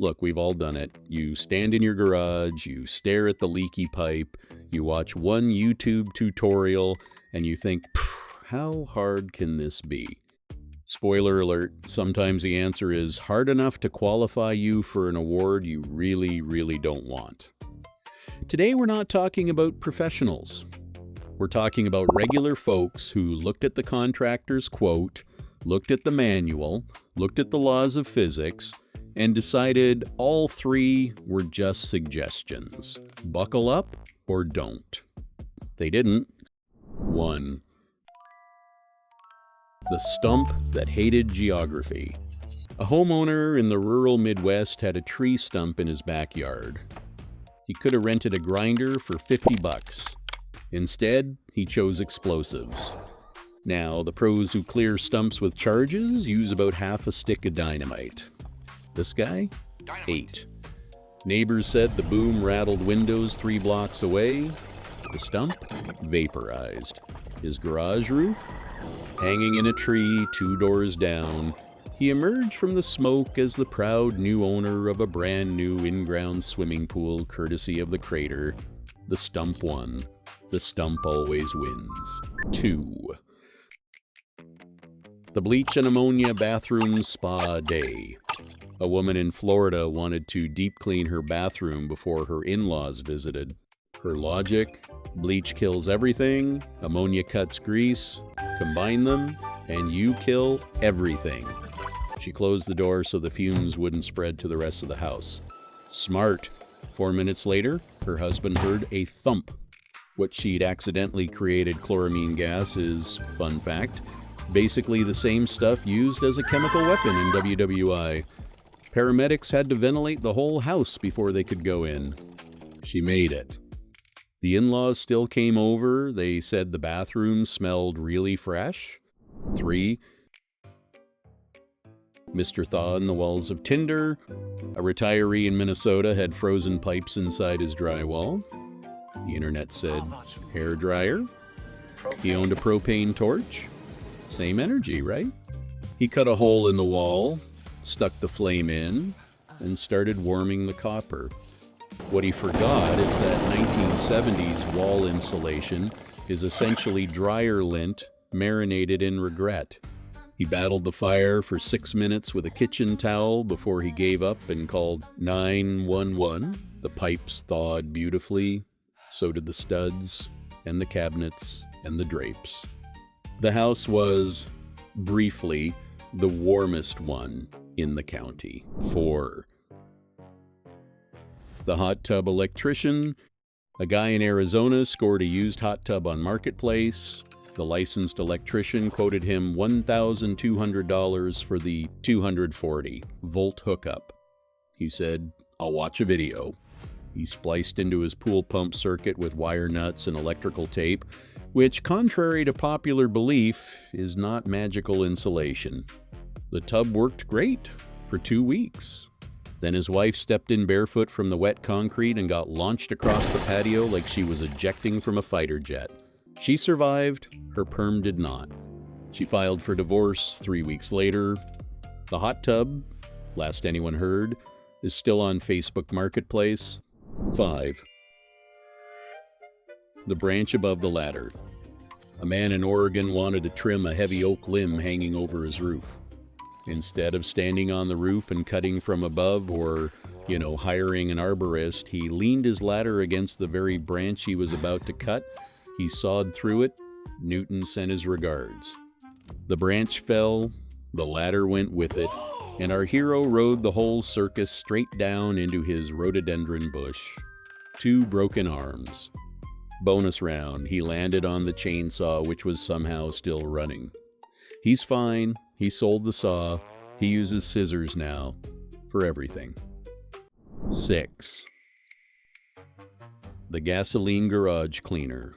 Look, we've all done it. You stand in your garage, you stare at the leaky pipe, you watch one YouTube tutorial, and you think, how hard can this be? Spoiler alert, sometimes the answer is hard enough to qualify you for an award you really, really don't want. Today we're not talking about professionals. We're talking about regular folks who looked at the contractor's quote, looked at the manual, looked at the laws of physics, and decided all three were just suggestions. Buckle up or don't. They didn't. 1. The stump that hated geography. A homeowner in the rural Midwest had a tree stump in his backyard. He could have rented a grinder for $50. Instead, he chose explosives. Now, the pros who clear stumps with charges use about half a stick of dynamite. This guy? 8. Neighbors said the boom rattled windows 3 blocks away. The stump? Vaporized. His garage roof? Hanging in a tree 2 doors down, he emerged from the smoke as the proud new owner of a brand new in-ground swimming pool courtesy of the crater. The stump won. The stump always wins. 2. The bleach and ammonia bathroom spa day. A woman in Florida wanted to deep clean her bathroom before her in-laws visited. Her logic? Bleach kills everything, ammonia cuts grease, combine them, and you kill everything. She closed the door so the fumes wouldn't spread to the rest of the house. Smart. 4 minutes later, her husband heard a thump. What she'd accidentally created chloramine gas is, fun fact, basically the same stuff used as a chemical weapon in WWI. Paramedics had to ventilate the whole house before they could go in. She made it. The in-laws still came over. They said the bathroom smelled really fresh. 3. Mr. Thaw in the walls of Tinder. A retiree in Minnesota had frozen pipes inside his drywall. The internet said hair dryer. He owned a propane torch. Same energy, right? He cut a hole in the wall, stuck the flame in, and started warming the copper. What he forgot is that 1970s wall insulation is essentially dryer lint marinated in regret. He battled the fire for 6 minutes with a kitchen towel before he gave up and called 911. The pipes thawed beautifully, so did the studs and the cabinets and the drapes. The house was, briefly, the warmest one in the county. 4. The hot tub electrician. A guy in Arizona scored a used hot tub on Marketplace. The licensed electrician quoted him $1,200 for the 240-volt hookup. He said, "I'll watch a video." He spliced into his pool pump circuit with wire nuts and electrical tape, which, contrary to popular belief, is not magical insulation. The tub worked great for 2 weeks. Then his wife stepped in barefoot from the wet concrete and got launched across the patio like she was ejecting from a fighter jet. She survived, her perm did not. She filed for divorce 3 weeks later. The hot tub, last anyone heard, is still on Facebook Marketplace. 5. The branch above the ladder. A man in Oregon wanted to trim a heavy oak limb hanging over his roof. Instead of standing on the roof and cutting from above or, hiring an arborist, he leaned his ladder against the very branch he was about to cut. He sawed through it. Newton sent his regards. The branch fell, the ladder went with it, and our hero rode the whole circus straight down into his rhododendron bush. 2 broken arms. Bonus round, he landed on the chainsaw, which was somehow still running. He's fine. He sold the saw. He uses scissors now for everything. 6. The gasoline garage cleaner.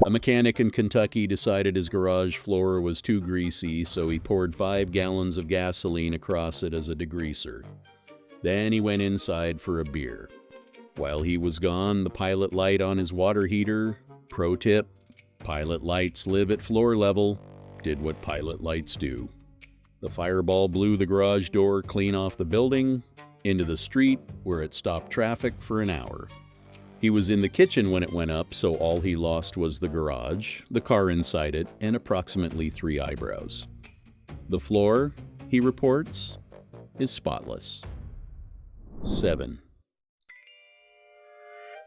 A mechanic in Kentucky decided his garage floor was too greasy, so he poured 5 gallons of gasoline across it as a degreaser. Then he went inside for a beer. While he was gone, the pilot light on his water heater, pro tip, pilot lights live at floor level, did what pilot lights do. The fireball blew the garage door clean off the building, into the street where it stopped traffic for an hour. He was in the kitchen when it went up, so all he lost was the garage, the car inside it, and approximately 3 eyebrows. The floor, he reports, is spotless. 7.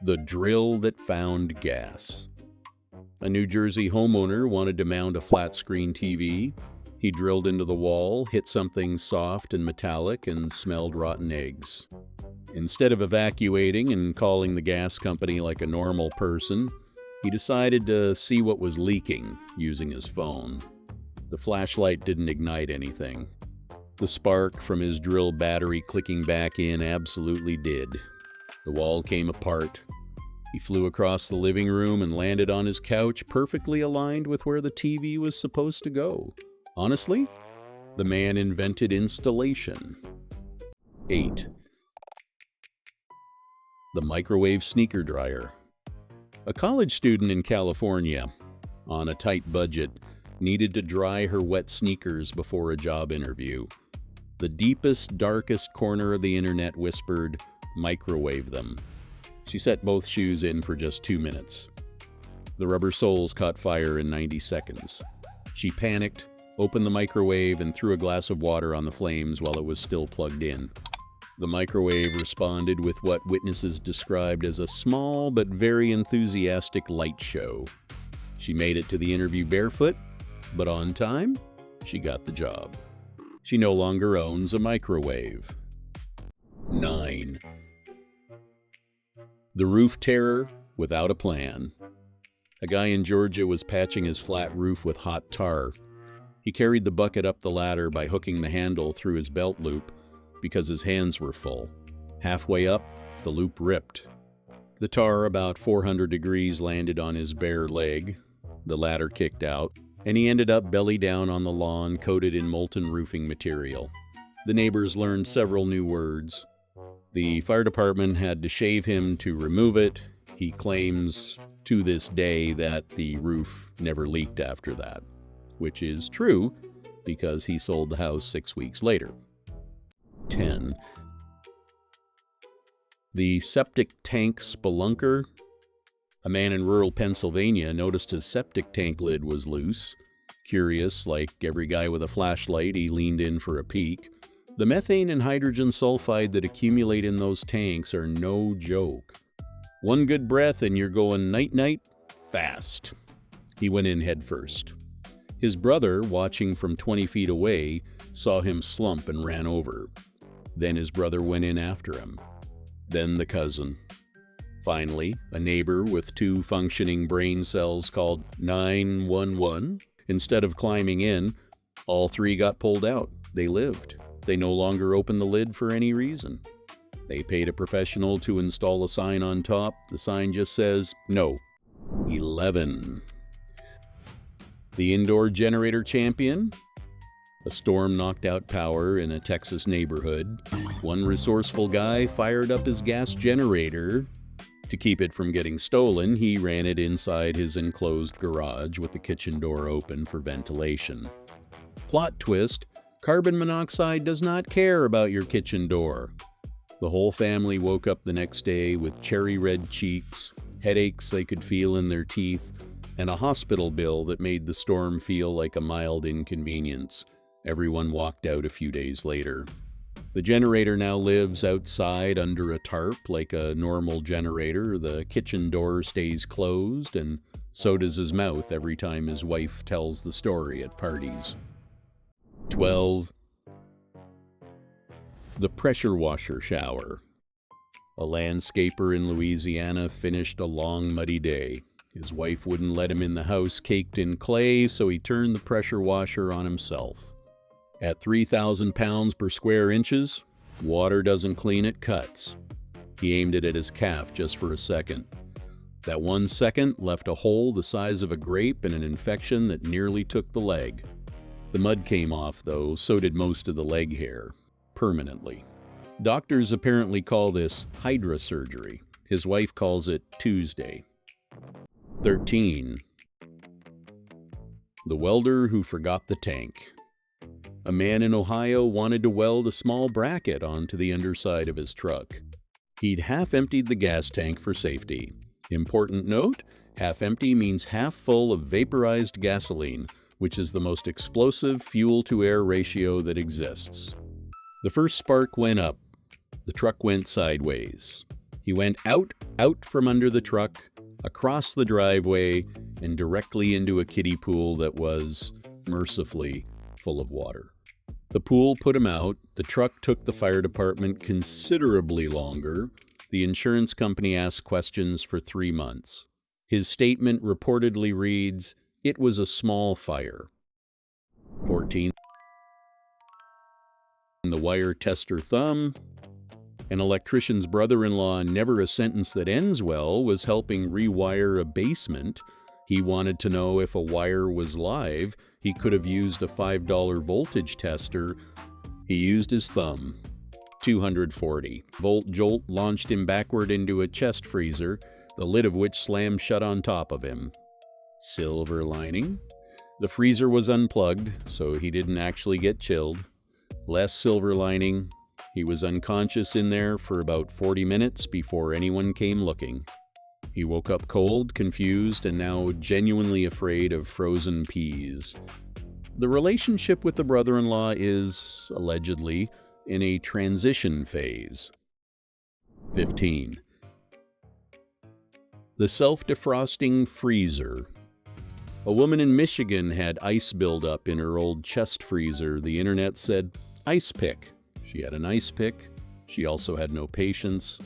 The drill that found gas. A New Jersey homeowner wanted to mount a flat-screen TV. He drilled into the wall, hit something soft and metallic, and smelled rotten eggs. Instead of evacuating and calling the gas company like a normal person, he decided to see what was leaking using his phone. The flashlight didn't ignite anything. The spark from his drill battery clicking back in absolutely did. The wall came apart. He flew across the living room and landed on his couch, perfectly aligned with where the TV was supposed to go. Honestly, the man invented installation. 8. The microwave sneaker dryer. A college student in California, on a tight budget, needed to dry her wet sneakers before a job interview. The deepest, darkest corner of the internet whispered, "Microwave them." She set both shoes in for just 2 minutes. The rubber soles caught fire in 90 seconds. She panicked, opened the microwave, and threw a glass of water on the flames while it was still plugged in. The microwave responded with what witnesses described as a small but very enthusiastic light show. She made it to the interview barefoot, but on time, she got the job. She no longer owns a microwave. 9. The roof terror without a plan. A guy in Georgia was patching his flat roof with hot tar. He carried the bucket up the ladder by hooking the handle through his belt loop because his hands were full. Halfway up, the loop ripped. The tar, about 400 degrees, landed on his bare leg. The ladder kicked out, and he ended up belly down on the lawn, coated in molten roofing material. The neighbors learned several new words. The fire department had to shave him to remove it. He claims to this day that the roof never leaked after that, which is true because he sold the house 6 weeks later. 10. The septic tank spelunker. A man in rural Pennsylvania noticed his septic tank lid was loose. Curious, like every guy with a flashlight, he leaned in for a peek. The methane and hydrogen sulfide that accumulate in those tanks are no joke. One good breath and you're going night-night fast. He went in head first. His brother, watching from 20 feet away, saw him slump and ran over. Then his brother went in after him. Then the cousin. Finally, a neighbor with 2 functioning brain cells called 911. Instead of climbing in, all 3 got pulled out. They lived. They no longer opened the lid for any reason. They paid a professional to install a sign on top. The sign just says, "No." 11. The indoor generator champion. A storm knocked out power in a Texas neighborhood. One resourceful guy fired up his gas generator. To keep it from getting stolen, he ran it inside his enclosed garage with the kitchen door open for ventilation. Plot twist: carbon monoxide does not care about your kitchen door. The whole family woke up the next day with cherry red cheeks, headaches they could feel in their teeth, and a hospital bill that made the storm feel like a mild inconvenience. Everyone walked out a few days later. The generator now lives outside under a tarp like a normal generator. The kitchen door stays closed, and so does his mouth every time his wife tells the story at parties. 12. The pressure washer shower. A landscaper in Louisiana finished a long, muddy day. His wife wouldn't let him in the house caked in clay, so he turned the pressure washer on himself. At 3,000 pounds per square inches, water doesn't clean, it cuts. He aimed it at his calf just for a second. That 1 second left a hole the size of a grape and an infection that nearly took the leg. The mud came off, though, so did most of the leg hair. Permanently. Doctors apparently call this hydra surgery. His wife calls it Tuesday. 13. The welder who forgot the tank. A man in Ohio wanted to weld a small bracket onto the underside of his truck. He'd half-emptied the gas tank for safety. Important note, half-empty means half full of vaporized gasoline, which is the most explosive fuel-to-air ratio that exists. The first spark went up. The truck went sideways. He went out from under the truck, across the driveway, and directly into a kiddie pool that was, mercifully, full of water. The pool put him out. The truck took the fire department considerably longer. The insurance company asked questions for 3 months. His statement reportedly reads, "It was a small fire." 14. The wire tester thumb. An electrician's brother-in-law, never a sentence that ends well, was helping rewire a basement. He wanted to know if a wire was live. He could have used a $5 voltage tester. He used his thumb. 240. Volt jolt launched him backward into a chest freezer, the lid of which slammed shut on top of him. Silver lining. The freezer was unplugged, so he didn't actually get chilled. Less silver lining. He was unconscious in there for about 40 minutes before anyone came looking. He woke up cold, confused, and now genuinely afraid of frozen peas. The relationship with the brother-in-law is, allegedly, in a transition phase. 15. The self-defrosting freezer. A woman in Michigan had ice buildup in her old chest freezer. The internet said, "Ice pick." She had an ice pick. She also had no patience.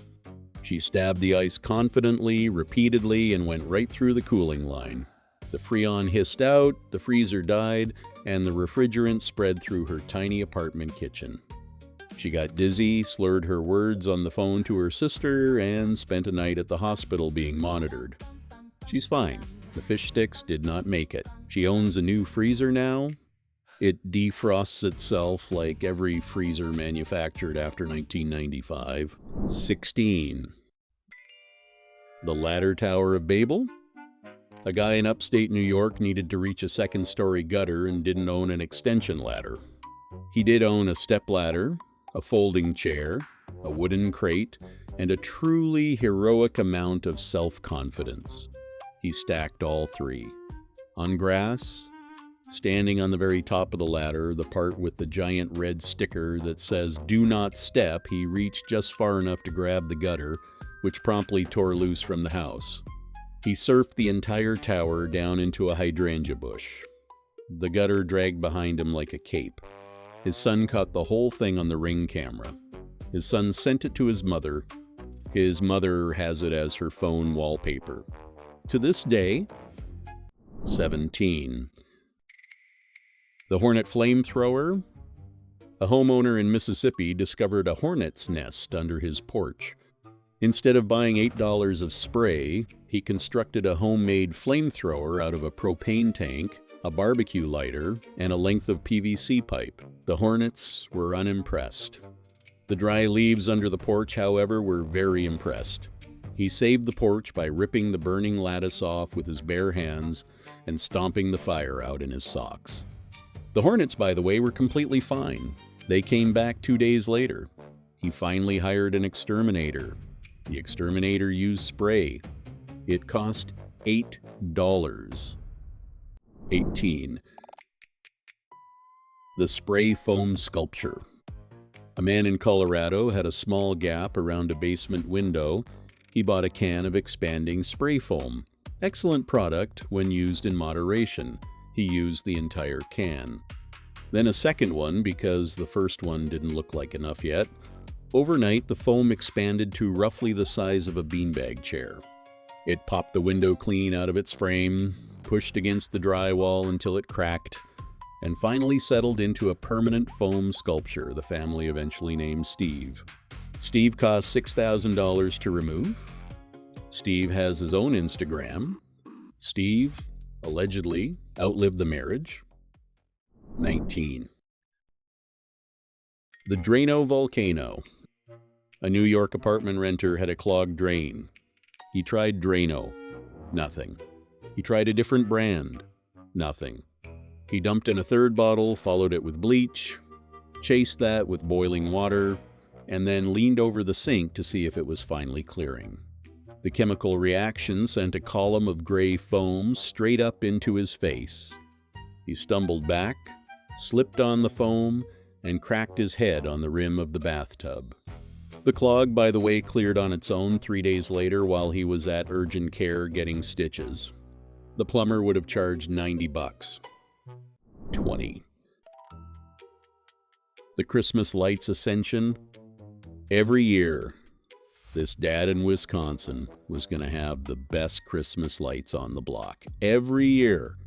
She stabbed the ice confidently, repeatedly, and went right through the cooling line. The freon hissed out, the freezer died, and the refrigerant spread through her tiny apartment kitchen. She got dizzy, slurred her words on the phone to her sister, and spent a night at the hospital being monitored. She's fine. The fish sticks did not make it. She owns a new freezer now. It defrosts itself like every freezer manufactured after 1995. 16. The Ladder Tower of Babel. A guy in upstate New York needed to reach a second-story gutter and didn't own an extension ladder. He did own a stepladder, a folding chair, a wooden crate, and a truly heroic amount of self-confidence. He stacked all three. On grass, standing on the very top of the ladder, the part with the giant red sticker that says, "Do not step," he reached just far enough to grab the gutter, which promptly tore loose from the house. He surfed the entire tower down into a hydrangea bush. The gutter dragged behind him like a cape. His son caught the whole thing on the Ring camera. His son sent it to his mother. His mother has it as her phone wallpaper. To this day. 17. The Hornet flamethrower. A homeowner in Mississippi discovered a hornet's nest under his porch. Instead of buying $8 of spray, he constructed a homemade flamethrower out of a propane tank, a barbecue lighter, and a length of PVC pipe. The hornets were unimpressed. The dry leaves under the porch, however, were very impressed. He saved the porch by ripping the burning lattice off with his bare hands and stomping the fire out in his socks. The hornets, by the way, were completely fine. They came back 2 days later. He finally hired an exterminator. The exterminator used spray. It cost $8. 18. The spray foam sculpture. A man in Colorado had a small gap around a basement window. He bought a can of expanding spray foam. Excellent product when used in moderation. He used the entire can. Then a second one because the first one didn't look like enough yet. Overnight, the foam expanded to roughly the size of a beanbag chair. It popped the window clean out of its frame, pushed against the drywall until it cracked, and finally settled into a permanent foam sculpture the family eventually named Steve. Steve cost $6,000 to remove. Steve has his own Instagram. Steve, allegedly, outlived the marriage. 19. The Drano volcano. A New York apartment renter had a clogged drain. He tried Drano. Nothing. He tried a different brand. Nothing. He dumped in a third bottle, followed it with bleach, chased that with boiling water, and then leaned over the sink to see if it was finally clearing. The chemical reaction sent a column of gray foam straight up into his face. He stumbled back, slipped on the foam, and cracked his head on the rim of the bathtub. The clog, by the way, cleared on its own 3 days later while he was at urgent care getting stitches. The plumber would have charged $90. 20. The Christmas lights ascension. Every year, this dad in Wisconsin was going to have the best Christmas lights on the block. Every year.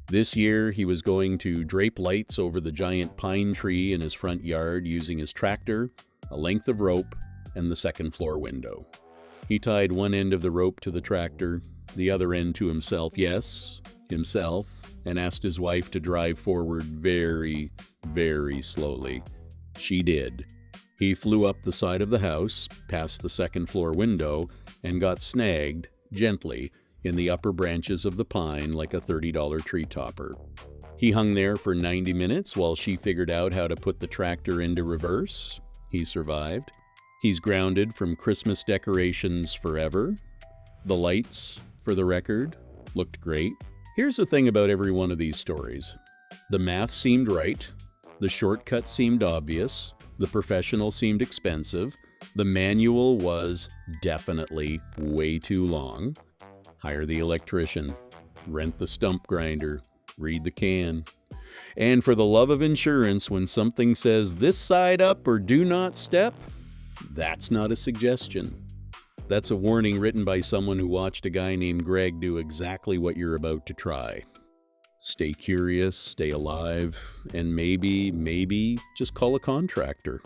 This year, he was going to drape lights over the giant pine tree in his front yard using his tractor, a length of rope, and the second-floor window. He tied one end of the rope to the tractor, the other end to himself, yes, himself, and asked his wife to drive forward very, very slowly. She did. He flew up the side of the house, past the second-floor window, and got snagged, gently, in the upper branches of the pine like a $30 tree topper. He hung there for 90 minutes while she figured out how to put the tractor into reverse. He survived. He's grounded from Christmas decorations forever. The lights, for the record, looked great. Here's the thing about every one of these stories. The math seemed right. The shortcut seemed obvious. The professional seemed expensive. The manual was definitely way too long. Hire the electrician. Rent the stump grinder. Read the can. And for the love of insurance, when something says this side up or do not step, that's not a suggestion. That's a warning written by someone who watched a guy named Greg do exactly what you're about to try. Stay curious, stay alive, and maybe just call a contractor.